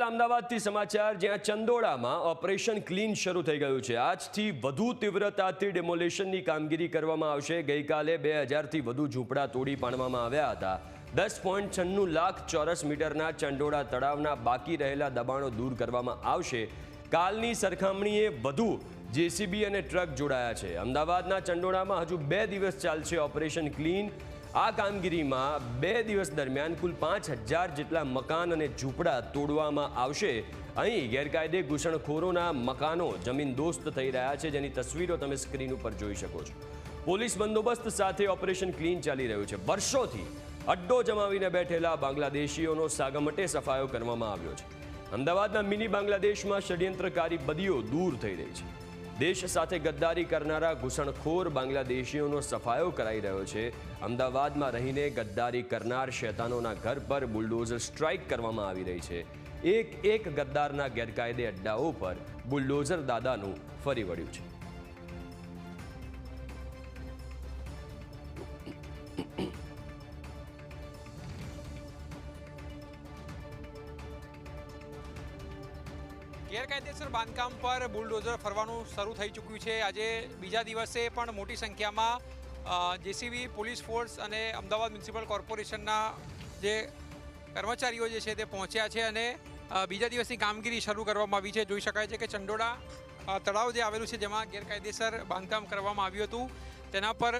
અમદાવાદથી સમાચાર જ્યાં ચંદોડામાં ઓપરેશન ક્લીન શરૂ થઈ ગયું છે। આજથી વધુ તીવ્રતાથી ડેમોલેશનની કામગીરી કરવામાં આવશે। ગઈકાલે 2000થી વધુ ઝૂંપડા તોડી પાડવામાં આવ્યા હતા। 10.96 લાખ ચોરસ મીટરના ચંડોળા તળાવના બાકી રહેલા દબાણો દૂર કરવામાં આવશે। કાલની સરખામણીએ વધુ જેસીબી અને ટ્રક જોડાયા છે। અમદાવાદના ચંડોળામાં હજુ 2 દિવસ ચાલશે ઓપરેશન ક્લીન। આ કામગીરીમાં 2 દિવસ દરમિયાન કુલ 5000 જેટલા મકાન અને ઝૂંપડા તોડવામાં આવશે। અહીં ગેરકાયદે ઘૂસણખોરોના મકાનો જમીનદોસ્ત થઈ રહ્યા છે, જેની તસવીરો તમે સ્ક્રીન ઉપર જોઈ શકો છો। પોલીસ બંદોબસ્ત સાથે ઓપરેશન ક્લીન ચાલી રહ્યું છે। વર્ષોથી અડ્ડો જમાવીને બેઠેલા બાંગ્લાદેશીઓનો સાગમટે સફાયો કરવામાં આવ્યો છે। અમદાવાદના મિની બાંગ્લાદેશમાં ષડયંત્રકારી બદીઓ દૂર થઈ રહી છે। દેશ સાથે ગદ્દારી કરનારા ઘૂસણખોર બાંગ્લાદેશીઓનો સફાયો કરાઈ રહ્યો છે। અમદાવાદમાં રહીને ગદ્દારી કરનાર શેતાનોના ઘર પર બુલડોઝર સ્ટ્રાઇક કરવામાં આવી રહી છે। એક ગદ્દારના ગેરકાયદે અડ્ડાઓ પર બુલડોઝર દાદાનું ફરી વળ્યું છે। ગેરકાયદેસર બાંધકામ પર બુલડોઝર ફરવાનું શરૂ થઈ ચૂક્યું છે। આજે બીજા દિવસે પણ મોટી સંખ્યામાં જેસીબી, પોલીસ ફોર્સ અને અમદાવાદ મ્યુનિસિપલ કોર્પોરેશનના જે કર્મચારીઓ જે છે તે પહોંચ્યા છે અને બીજા દિવસની કામગીરી શરૂ કરવામાં આવી છે। જોઈ શકાય છે કે ચંડોળા તળાવ જે આવેલું છે, જેમાં ગેરકાયદેસર બાંધકામ કરવામાં આવ્યું હતું, તેના પર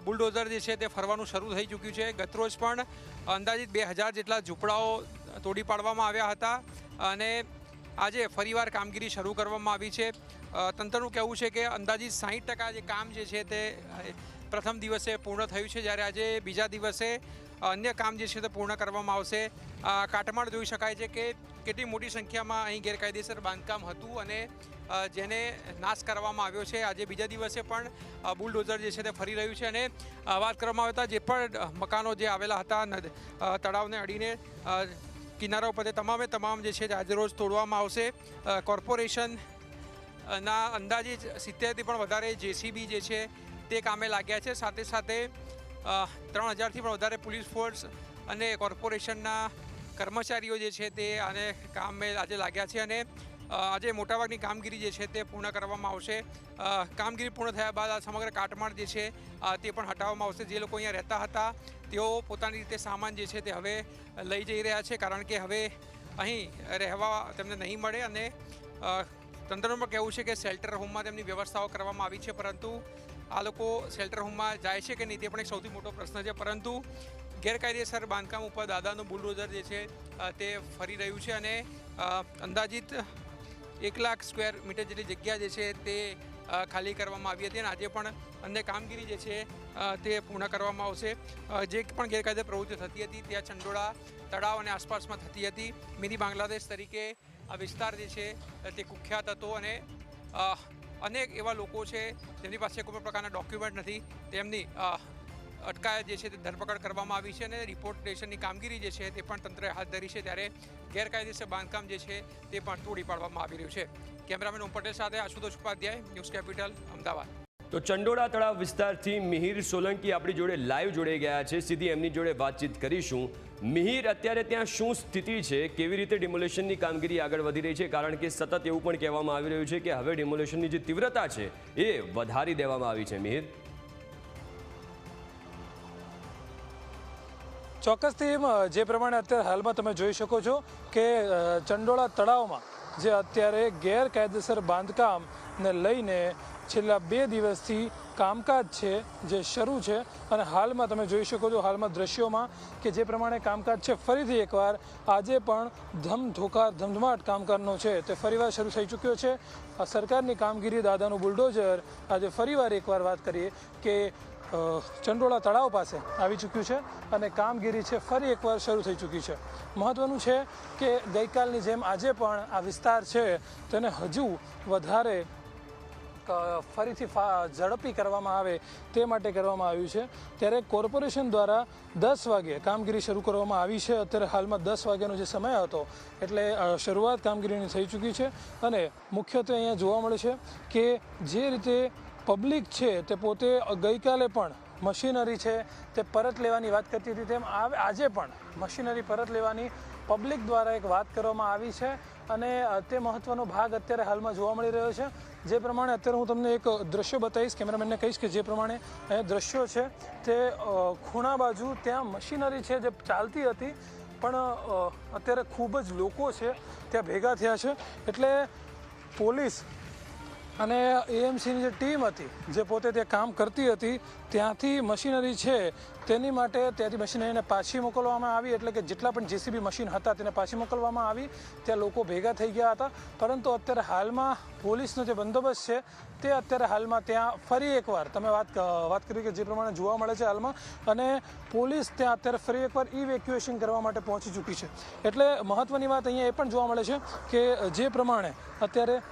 બુલડોઝર જે છે તે ફરવાનું શરૂ થઈ ચૂક્યું છે। ગતરોજ પણ અંદાજિત 2000 જેટલા ઝૂંપડાઓ તોડી પાડવામાં આવ્યા હતા અને આજે ફરીવાર કામગીરી શરૂ કરવામાં આવી છે। તંત્રનું કહેવું છે કે અંદાજિત 60% જે કામ જે છે તે પ્રથમ દિવસે પૂર્ણ થયું છે, જ્યારે આજે બીજા દિવસે અન્ય કામ જે છે તે પૂર્ણ કરવામાં આવશે। કાટમાળ જોઈ શકાય છે કે કેટલી મોટી સંખ્યામાં અહીં ગેરકાયદેસર બાંધકામ હતું અને જેને નાશ કરવામાં આવ્યો છે। આજે બીજા દિવસે પણ બુલડોઝર જે છે તે ફરી રહ્યું છે અને વાત કરવામાં આવતા જે પણ મકાનો જે આવેલા હતા તળાવને અડીને કિનારા ઉપર તમામ જે છે આજે રોજ તોડવામાં આવશે। કોર્પોરેશનના અંદાજે 70થી પણ વધારે જેસીબી જે છે તે કામે લાગ્યા છે। સાથે સાથે 3000થી પણ વધારે પોલીસ ફોર્સ અને કોર્પોરેશનના કર્મચારીઓ જે છે તે આને કામે આજે લાગ્યા છે અને આજે મોટાભાગની કામગીરી જે છે તે પૂર્ણ કરવામાં આવશે। કામગીરી પૂર્ણ થયા બાદ આ સમગ્ર કાટમાળ જે છે તે પણ હટાવવામાં આવશે। જે લોકો અહીંયા રહેતા હતા તેઓ પોતાની રીતે સામાન જે છે તે હવે લઈ જઈ રહ્યા છે, કારણ કે હવે અહીં રહેવા તેમને નહીં મળે અને તંત્રનું પણ કહેવું છે કે શેલ્ટર હોમમાં તેમની વ્યવસ્થાઓ કરવામાં આવી છે, પરંતુ આ લોકો શેલ્ટર હોમમાં જાય છે કે નહીં તે પણ એક સૌથી મોટો પ્રશ્ન છે। પરંતુ ગેરકાયદેસર બાંધકામ ઉપર દાદાનું બુલડોઝર જે છે તે ફરી રહ્યું છે અને અંદાજિત 1 લાખ સ્ક્વેર મીટર જેટલી જગ્યા જે છે તે ખાલી કરવામાં આવી હતી અને આજે પણ અન્ય કામગીરી જે છે તે પૂર્ણ કરવામાં આવશે। જે પણ ગેરકાયદે પ્રવૃત્તિ થતી હતી ત્યાં ચંડોળા તળાવ અને આસપાસમાં થતી હતી। મિની બાંગ્લાદેશ તરીકે આ વિસ્તાર જે છે તે કુખ્યાત હતો અને અનેક એવા લોકો છે જેમની પાસે કોઈ પણ પ્રકારના ડોક્યુમેન્ટ નથી, તેમની અટકાયત જે છે તે ધરપકડ કરવામાં આવી છે અને રિપોર્ટેશનની કામગીરી જે છે તે પણ તંત્રએ હાથ ધરી છે, ત્યારે ગેરકાયદેસર બાંધકામ જે છે તે પણ તોડી પાડવામાં આવી રહ્યું છે। કેમેરામેન ઓમ પટેલ સાથે આશુતોષ ઉપાધ્યાય, ન્યૂઝ કેપિટલ, અમદાવાદ। તો ચંડોળા તળાવ વિસ્તારથી મિહિર સોલંકી આપણી જોડે લાઈવ જોડાઈ ગયા છે। સીધી એમની જોડે વાતચીત કરીશું। મિહિર, અત્યારે ત્યાં શું સ્થિતિ છે? કેવી રીતે ડિમોલેશનની કામગીરી આગળ વધી રહી છે? કારણ કે સતત એવું પણ કહેવામાં આવી રહ્યું છે કે હવે ડિમોલેશનની જે તીવ્રતા છે એ વધારી દેવામાં આવી છે। મિહિર, ચોક્કસથી જે પ્રમાણે અત્યારે હાલમાં તમે જોઈ શકો છો કે ચંડોળા તળાવમાં જે અત્યારે ગેરકાયદેસર બાંધકામને લઈને છેલ્લા 2 દિવસથી કામકાજ છે જે શરૂ છે અને હાલમાં તમે જોઈ શકો છો હાલમાં દ્રશ્યોમાં કે જે પ્રમાણે કામકાજ છે ફરીથી એકવાર આજે પણ ધમધમાટ કામકાજનો છે તે ફરીવાર શરૂ થઈ ચૂક્યો છે। સરકારની કામગીરી, દાદાનું બુલડોઝર આજે ફરીવાર એકવાર વાત કરીએ કે ચંડોળા તળાવ પાસે આવી ચૂક્યું છે અને કામગીરી છે ફરી એકવાર શરૂ થઈ ચૂકી છે। મહત્ત્વનું છે કે ગઈકાલની જેમ આજે પણ આ વિસ્તાર છે તેને હજુ વધારે ફરીથી ઝડપી કરવામાં આવે તે માટે કરવામાં આવ્યું છે। ત્યારે કોર્પોરેશન દ્વારા 10 વાગે કામગીરી શરૂ કરવામાં આવી છે। અત્યારે હાલમાં 10 વાગ્યાનો જે સમય હતો એટલે શરૂઆત કામગીરીની થઈ ચૂકી છે અને મુખ્યત્વે અહીંયા જોવા મળે છે કે જે રીતે પબ્લિક છે તે પોતે ગઈકાલે પણ મશીનરી છે તે પરત લેવાની વાત કરતી હતી, તેમ આજે પણ મશીનરી પરત લેવાની પબ્લિક દ્વારા એક વાત કરવામાં આવી છે અને તે મહત્ત્વનો ભાગ અત્યારે હાલમાં જોવા મળી રહ્યો છે. જે પ્રમાણે અત્યારે હું તમને એક દ્રશ્ય બતાવીશ, કેમેરામેનને કહીશ કે જે પ્રમાણે અહીંયા દ્રશ્યો છે તે ખૂણા બાજુ ત્યાં મશીનરી છે જે ચાલતી હતી, પણ અત્યારે ખૂબ જ લોકો છે ત્યાં ભેગા થયા છે. એટલે પોલીસ અને એએમસીની જે ટીમ હતી જે પોતે ત્યાં કામ કરતી હતી ત્યાંથી મશીનરી છે તેની માટે ત્યાંથી મશીનરીને પાછી મોકલવામાં આવી, એટલે કે જેટલા પણ જેસીબી મશીન હતા તેને પાછી મોકલવામાં આવી. ત્યાં લોકો ભેગા થઈ ગયા હતા, પરંતુ અત્યારે હાલમાં પોલીસનો જે બંદોબસ્ત છે તે અત્યારે હાલમાં ત્યાં ફરી એકવાર તમે વાત કરી કે જે પ્રમાણે જોવા મળે છે હાલમાં, અને પોલીસ ત્યાં અત્યારે ફરી એકવાર ઇવેક્યુએશન કરવા માટે પહોંચી ચૂકી છે. એટલે મહત્ત્વની વાત અહીંયા એ પણ જોવા મળે છે કે જે પ્રમાણે અત્યારે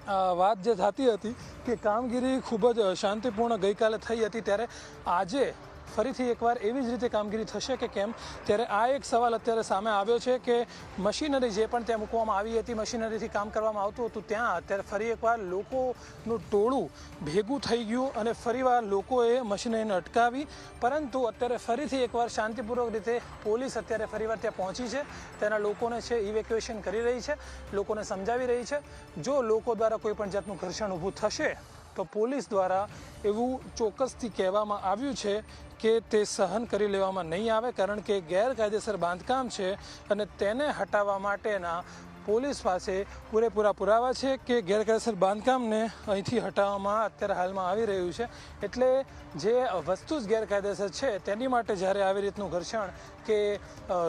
વાત જે થતી હતી કે કામગીરી ખૂબ જ શાંતિપૂર્ણ ગઈકાલે થઈ હતી, ત્યારે આજે ફરીથી એકવાર એવી જ રીતે કામગીરી થશે કે કેમ, ત્યારે આ એક સવાલ અત્યારે સામે આવ્યો છે કે મશીનરી જે પણ ત્યાં મૂકવામાં આવી હતી, મશીનરીથી કામ કરવામાં આવતું હતું, ત્યાં અત્યારે ફરી એકવાર લોકોનું ટોળું ભેગું થઈ ગયું અને ફરીવાર લોકોએ મશીનરીને અટકાવી. પરંતુ અત્યારે ફરીથી એકવાર શાંતિપૂર્વક રીતે પોલીસ અત્યારે ફરીવાર ત્યાં પહોંચી છે, તેના લોકોને છે ઇવેક્યુએશન કરી રહી છે, લોકોને સમજાવી રહી છે. જો લોકો દ્વારા કોઈ પણ જાતનું ઘર્ષણ ઊભું થશે તો પોલીસ દ્વારા એવું ચોક્કસથી કહેવામાં આવ્યું છે કે તે સહન કરી લેવામાં નહીં આવે, કારણ કે ગેરકાયદેસર બાંધકામ છે અને તેને હટાવવા માટેના પોલીસ પાસે પૂરેપૂરા પુરાવા છે કે ગેરકાયદેસર બાંધકામને અહીંથી હટાવવામાં અત્યારે હાલમાં આવી રહ્યું છે. એટલે જે વસ્તુ જ ગેરકાયદેસર છે તેની માટે જ્યારે આવી રીતનું ઘર્ષણ કે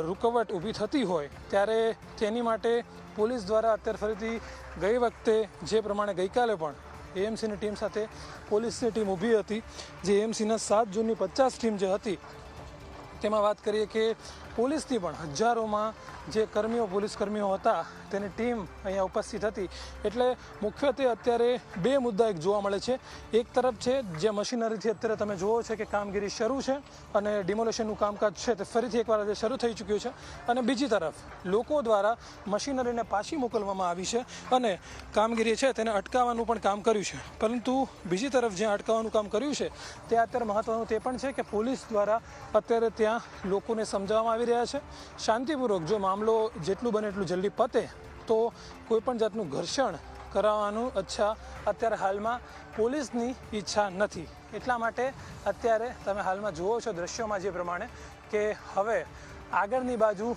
રૂકાવટ ઊભી થતી હોય ત્યારે તેની માટે પોલીસ દ્વારા અત્યારે ફરીથી ગઈ વખતે જે પ્રમાણે ગઈકાલે પણ એએમસીની ટીમ સાથે પોલીસની ટીમ ઊભી હતી, જે એએમસીના 7 જૂનની 50 ટીમ જે હતી તેમાં વાત કરીએ કે પોલીસની પણ હજારોમાં જે પોલીસ કર્મીઓ હતા તેની ટીમ અહીંયા ઉપસ્થિત હતી. એટલે મુખ્યત્વે અત્યારે બે મુદ્દા એક જોવા મળે છે. એક તરફ છે જે મશીનરીથી અત્યારે તમે જુઓ છો કે કામગીરી શરૂ છે અને ડિમોલેશનનું કામકાજ છે તે ફરીથી એકવાર આજે શરૂ થઈ ચૂક્યું છે, અને બીજી તરફ લોકો દ્વારા મશીનરીને પાછી મોકલવામાં આવી છે અને કામગીરી છે તેને અટકાવવાનું પણ કામ કર્યું છે. પરંતુ બીજી તરફ જ્યાં અટકાવવાનું કામ કર્યું છે તે અત્યારે મહત્ત્વનું તે પણ છે કે પોલીસ દ્વારા અત્યારે ત્યાં લોકોને સમજાવવામાં આવી રહ્યા છે શાંતિપૂર્વક જો મામલો જેટલું બને એટલું જલ્દી પતે તો કોઈપણ જાતનું ઘર્ષણ કરાવવાનું અત્યારે હાલમાં પોલીસની ઈચ્છા નથી. એટલા માટે અત્યારે તમે હાલમાં જુઓ છો દ્રશ્યોમાં જે પ્રમાણે કે હવે આગળની બાજુ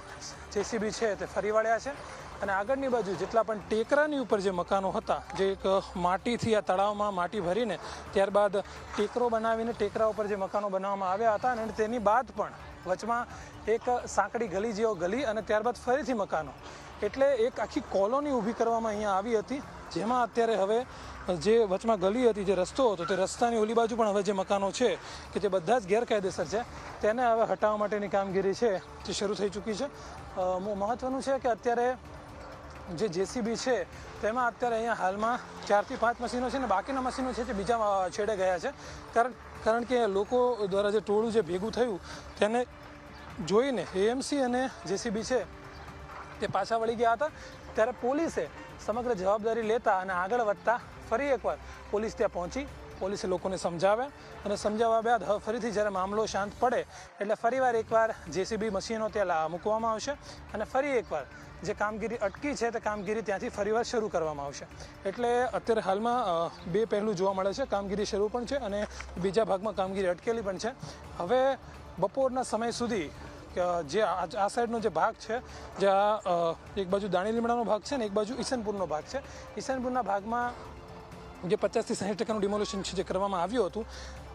જેસીબી છે તે ફરી વળ્યા છે અને આગળની બાજુ જેટલા પણ ટેકરાની ઉપર જે મકાનો હતા, જે એક માટીથી આ તળાવમાં માટી ભરીને ત્યારબાદ ટેકરો બનાવીને ટેકરા ઉપર જે મકાનો બનાવવામાં આવ્યા હતા અને તેની બાદ પણ વચમાં એક સાંકડી ગલી જેવો ગલી અને ત્યારબાદ ફરીથી મકાનો, એટલે એક આખી કોલોની ઊભી કરવામાં અહીંયા આવી હતી, જેમાં અત્યારે હવે જે વચમાં ગલી હતી, જે રસ્તો હતો, તે રસ્તાની ઓલી બાજુ પણ હવે જે મકાનો છે કે જે બધા જ ગેરકાયદેસર છે તેને હવે હટાવવા માટેની કામગીરી છે તે શરૂ થઈ ચૂકી છે. મહત્ત્વનું છે કે અત્યારે જે જેસીબી છે તેમાં અત્યારે અહીંયા હાલમાં 4 થી 5 મશીનો છે ને બાકીના મશીનો છે તે બીજા છેડે ગયા છે, કારણ કે લોકો દ્વારા જે ટોળું જે ભેગું થયું તેને જોઈને એએમસી અને જેસીબી છે તે પાછા વળી ગયા હતા. ત્યારે પોલીસે સમગ્ર જવાબદારી લેતા અને આગળ વધતા ફરી એકવાર પોલીસ ત્યાં પહોંચી, પોલીસે લોકોને સમજાવ્યા અને સમજાવ્યા બાદ હવે ફરીથી જ્યારે મામલો શાંત પડે એટલે ફરીવાર એકવાર જેસીબી મશીનો ત્યાં મૂકવામાં આવશે અને ફરી એકવાર જે કામગીરી અટકી છે તે કામગીરી ત્યાંથી ફરીવાર શરૂ કરવામાં આવશે. એટલે અત્યારે હાલમાં બે પહેલું જોવા મળે છે, કામગીરી શરૂ પણ છે અને બીજા ભાગમાં કામગીરી અટકેલી પણ છે. હવે બપોરના સમય સુધી જે આ સાઈડનો જે ભાગ છે, જે એક બાજુ દાણી લીમડાનો ભાગ છે ને એક બાજુ ઈસનપુરનો ભાગ છે, ઈસનપુરના ભાગમાં જે 50 થી 60% ડિમોલેશન છે જે કરવામાં આવ્યું હતું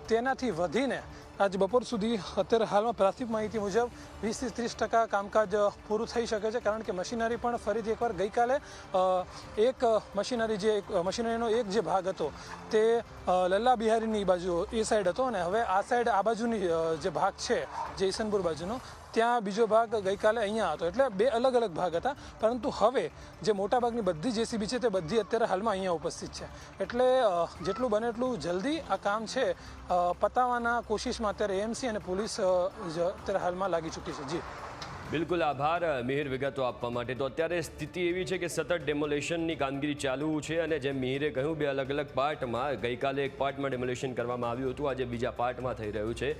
તેનાથી વધીને આજ બપોર સુધી અત્યારે હાલમાં પ્રાથમિક માહિતી મુજબ 20 થી 30% કામકાજ પૂરું થઈ શકે છે, કારણ કે મશીનરી પણ ફરીથી એકવાર ગઈકાલે એક મશીનરીનો એક જે ભાગ હતો તે લલ્લા બિહારીની બાજુ એ સાઈડ હતો અને હવે આ સાઈડ આ બાજુની જે ભાગ છે જે ઈસનપુર બાજુનો ત્યાં બીજો ભાગ ગઈકાલે અહીંયા હતો. એટલે બે અલગ અલગ ભાગ હતા, પરંતુ હવે જે મોટાભાગની બધી જેસીબી છે તે બધી અત્યારે હાલમાં અહીંયા ઉપસ્થિત છે. એટલે જેટલું બને એટલું જલ્દી આ કામ છે પતાવવાના કોશિશમાં અત્યારે એએમસી અને પોલીસ અત્યારે હાલમાં લાગી ચૂકી છે. જી બિલકુલ આભાર મિહિર વિગતો આપવા માટે. તો અત્યારે સ્થિતિ એવી છે કે સતત ડેમોલેશનની કામગીરી ચાલુ છે અને જેમ મિહિરે કહ્યું બે અલગ અલગ પાર્ટમાં ગઈકાલે એક પાર્ટમાં ડેમોલેશન કરવામાં આવ્યું હતું, આજે બીજા પાર્ટમાં થઈ રહ્યું છે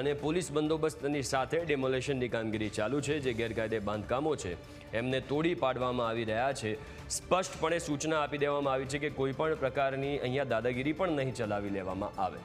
અને પોલીસ બંદોબસ્તની સાથે ડેમોલેશનની કામગીરી ચાલુ છે. જે ગેરકાયદે બાંધકામો છે એમને તોડી પાડવામાં આવી રહ્યા છે. સ્પષ્ટપણે સૂચના આપી દેવામાં આવી છે કે કોઈ પણ પ્રકારની અહીંયા દાદાગીરી પણ નહીં ચલાવી લેવામાં આવે.